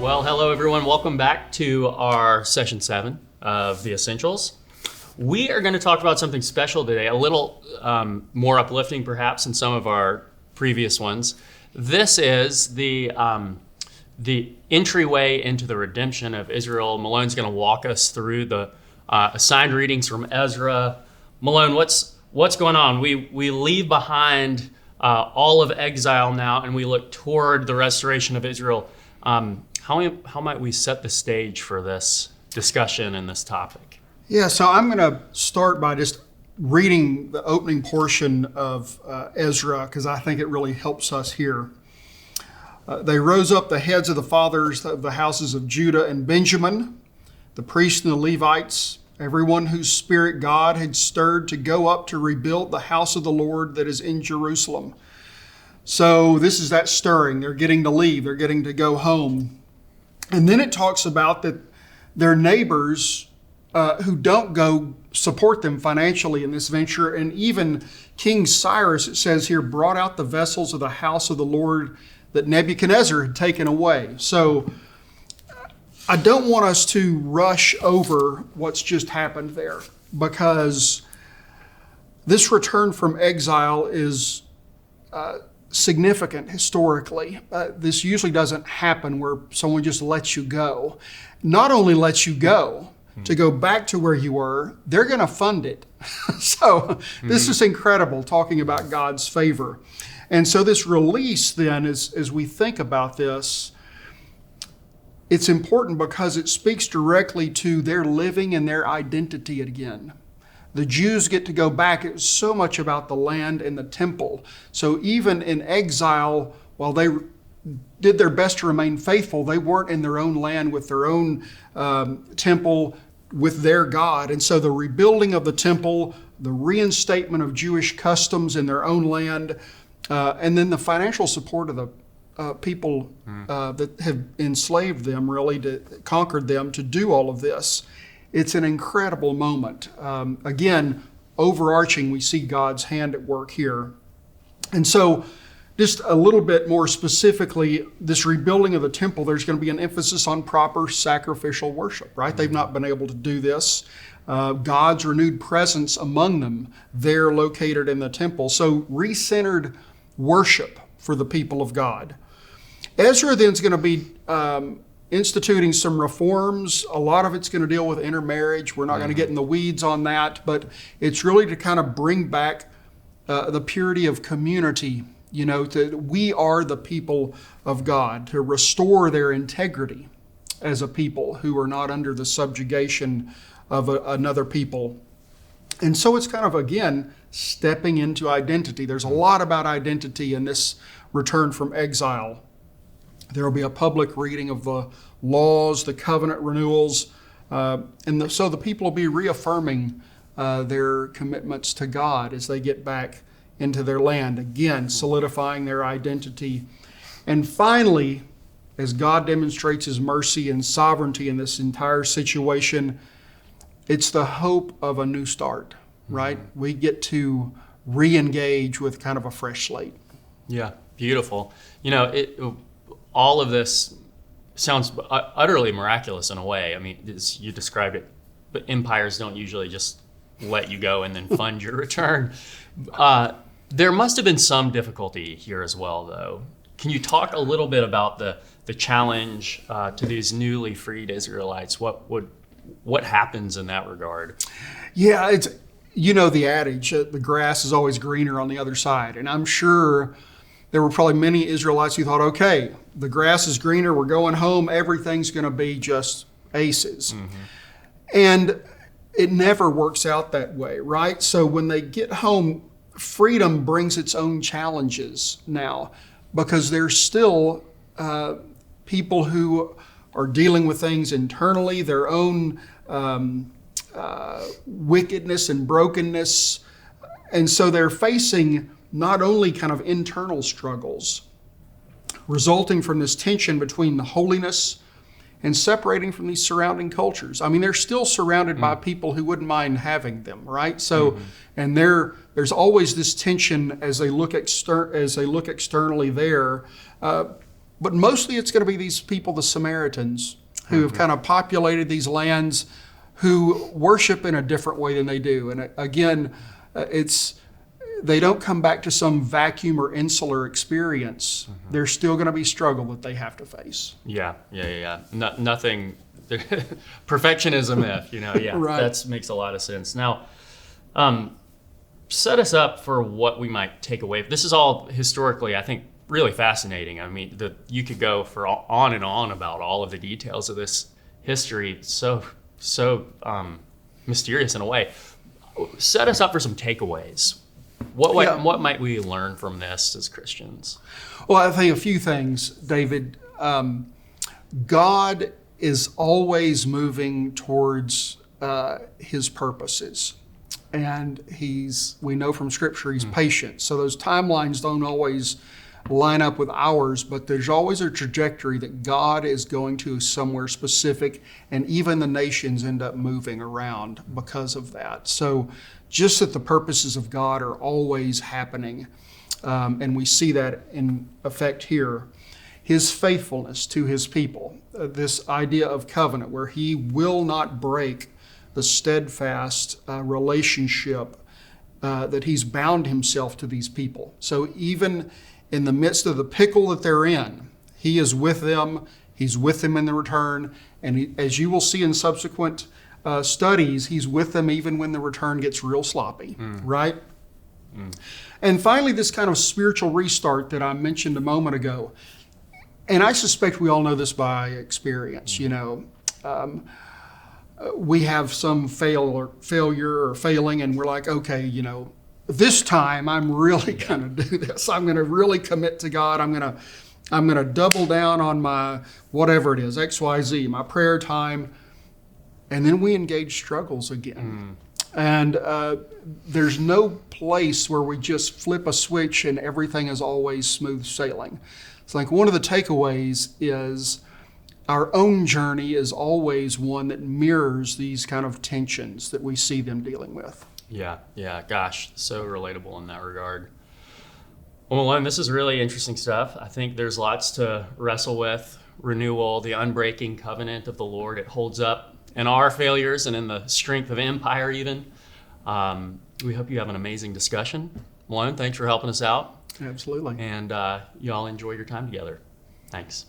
Well, hello everyone. Welcome back to our session 7 of the Essentials. We are going to talk about something special today, a little more uplifting perhaps than some of our previous ones. This is the entryway into the redemption of Israel. Malone's going to walk us through the assigned readings from Ezra. Malone, what's going on? We leave behind all of exile now, and we look toward the restoration of Israel. How might we set the stage for this discussion and this topic? Yeah, so I'm going to start by just reading the opening portion of Ezra, because I think it really helps us here. They rose up the heads of the fathers of the houses of Judah and Benjamin, the priests and the Levites, everyone whose spirit God had stirred to go up to rebuild the house of the Lord that is in Jerusalem. So this is that stirring. They're getting to leave. They're getting to go home. And then it talks about that their neighbors who don't go support them financially in this venture. And even King Cyrus, it says here, brought out the vessels of the house of the Lord that Nebuchadnezzar had taken away. So I don't want us to rush over what's just happened there, because this return from exile is significant historically. This usually doesn't happen where someone just lets you go. Not only lets you go, to go back to where you were, they're going to fund it. So this is incredible, talking about God's favor. And so this release then, as we think about this, it's important because it speaks directly to their living and their identity again. The Jews get to go back. It was so much about the land and the temple. So even in exile, while they did their best to remain faithful, they weren't in their own land with their own temple with their God. And so the rebuilding of the temple, the reinstatement of Jewish customs in their own land, and then the financial support of the people that have enslaved them, really, conquered them to do all of this. It's an incredible moment. Again, overarching, we see God's hand at work here. And so just a little bit more specifically, this rebuilding of the temple, there's going to be an emphasis on proper sacrificial worship, right? They've not been able to do this. God's renewed presence among them, they're located in the temple. So recentered worship for the people of God. Ezra then is going to be instituting some reforms. A lot of it's going to deal with intermarriage. We're not going to get in the weeds on that, but it's really to kind of bring back the purity of community, we are the people of God, to restore their integrity as a people who are not under the subjugation of another people. And so it's kind of, again, stepping into identity. There's a lot about identity in this return from exile. There will be a public reading of the laws, the covenant renewals, so the people will be reaffirming their commitments to God as they get back into their land, again, solidifying their identity. And finally, as God demonstrates His mercy and sovereignty in this entire situation, it's the hope of a new start, right? We get to re-engage with kind of a fresh slate. Yeah, beautiful. All of this sounds utterly miraculous in a way. I mean, as you described it, but empires don't usually just let you go and then fund your return. There must have been some difficulty here as well, though. Can you talk a little bit about the challenge to these newly freed Israelites? What happens in that regard? Yeah, it's the adage, the grass is always greener on the other side. And I'm sure there were probably many Israelites who thought, okay, the grass is greener, we're going home, everything's going to be just aces. And it never works out that way, right? So when they get home, freedom brings its own challenges now, because there's still people who are dealing with things internally, their own wickedness and brokenness. And so they're facing not only kind of internal struggles resulting from this tension between the holiness and separating from these surrounding cultures. I mean, they're still surrounded by people who wouldn't mind having them, right? So, and there's always this tension as they look externally there. But mostly it's going to be these people, the Samaritans, who have kind of populated these lands, who worship in a different way than they do. And again, they don't come back to some vacuum or insular experience. There's still going to be struggle that they have to face. Yeah. Nothing, perfectionism if, Right. That makes a lot of sense. Now, set us up for what we might take away. This is all historically, I think, really fascinating. I mean, you could go for on and on about all of the details of this history. So mysterious in a way. Set us up for some takeaways. What might we learn from this as Christians? Well, I think a few things, David. God is always moving towards his purposes. And we know from Scripture, he's patient. So those timelines don't always line up with ours, but there's always a trajectory that God is going to somewhere specific, and even the nations end up moving around because of that. So just that the purposes of God are always happening, and we see that in effect here. His faithfulness to his people, this idea of covenant, where he will not break the steadfast relationship that he's bound himself to these people. So even in the midst of the pickle that they're in, he is with them. He's with them in the return. And as you will see in subsequent studies, he's with them even when the return gets real sloppy, right? And finally, this kind of spiritual restart that I mentioned a moment ago. And I suspect we all know this by experience, we have some failure or failing, and we're like, okay, this time I'm really going to do this. I'm going to really commit to God. I'm going to double down on my whatever it is, XYZ, my prayer time. And then we engage struggles again. And there's no place where we just flip a switch and everything is always smooth sailing. It's like one of the takeaways is our own journey is always one that mirrors these kind of tensions that we see them dealing with. Yeah, gosh, so relatable in that regard. Well, Malone, this is really interesting stuff. I think there's lots to wrestle with. Renewal, the unbreaking covenant of the Lord, it holds up in our failures and in the strength of empire even. We hope you have an amazing discussion. Malone, thanks for helping us out. Absolutely. And you all enjoy your time together. Thanks.